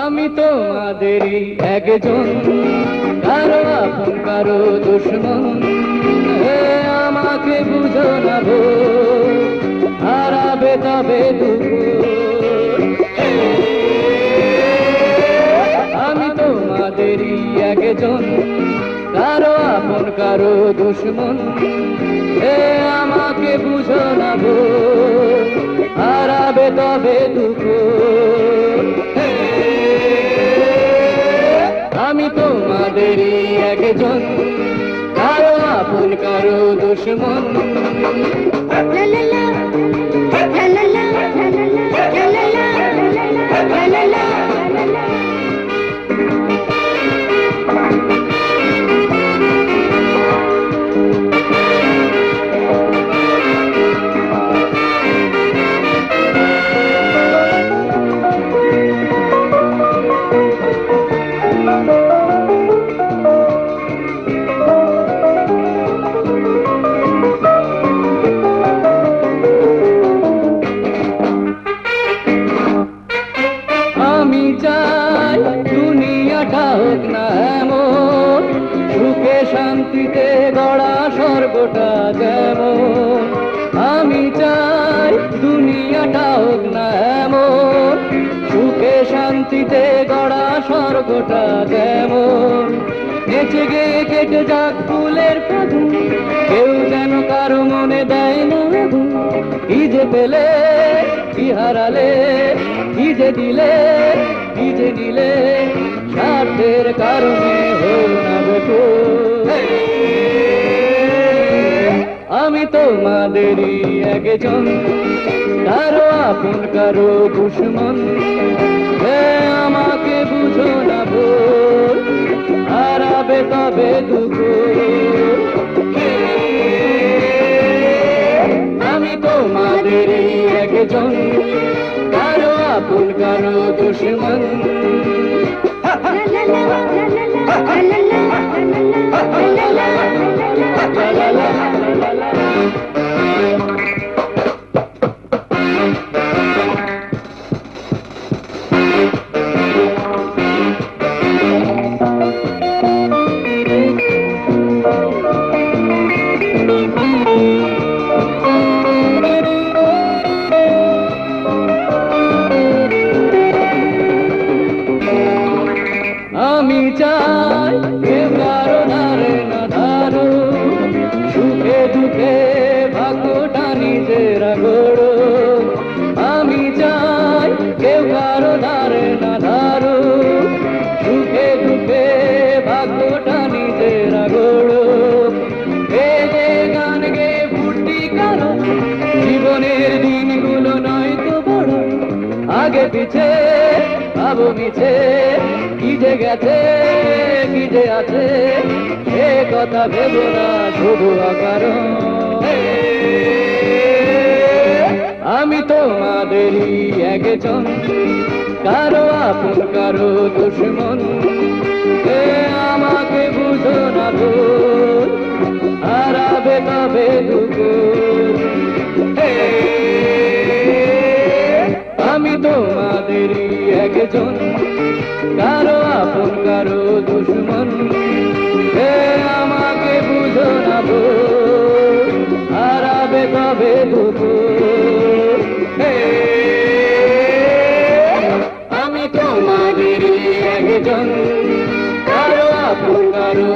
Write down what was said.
আমি তোমাদেরই একজন, কারো আপন কারো দুশ্মন। আমাকে বুঝো না ভো, হারাবে তবে দুঃখ। আমি তোমাদেরই একজন, কারো আপন কারো দুশ্মন। আমাকে বুঝো না ভো, হারাবে তবে দুঃখ। আমি তোমাদেরই একজন, কারো আপন কারো দুশ্মন। আমি চাই দুনিয়াটা হোক না এমন, সুখে শান্তিতে গড়া স্বর্গটা যেমন। আমি চাই দুনিয়াটা হোক না এমন, সুখে শান্তিতে গড়া স্বর্গটা যেমন। নেচে গিয়ে কেটে যাক ফুলের ফাগুন, কেউ যেন কারো মনে দেয় না আগুন। কি যে পেলে, কি হারালে, কি যে দিলে, কি যে নিলে, স্বার্থের কারণে হল না গো। আমি তোমাদেরই একজন, কারো আপন কারো দুশ্মন। আমাকে বুঝো না ভুল, হারাবে তবে দুঃখ। আমি তোমাদেরই একজন, কারো আপন কারো দুশ্মন। আমি চাই কেউ কারো ধারে না ধারো, সুখে দুঃখে ভাগ্যটা নিজেরা গড়ো। আমি চাই কেউ কারো ধারে না ধারো, সুখে দুঃখে ভাগ্যটা নিজেরা গড়ো। বেদে গান গে ফুটি কারো, জীবনের দিনগুলো নয় তো বড়। আগে পিছে ভাবো মিছে, কি যে গেছে কি যে আছে, সে কথা ভেবো না শুধু অকারণ। আমি তোমাদেরই একজন, কারো আপন কারো দুশ্মন। আমাকে বুঝো না ভুল, হারাবে তবে দুঃখ। আমি তোমাদেরই একজন, কারো আপন কারো দুশ্মন। আমাকে বুঝো না ভুল, হারাবে তবে দুঃখ। আমি তোমাদেরই একজন, কারো আপন কারো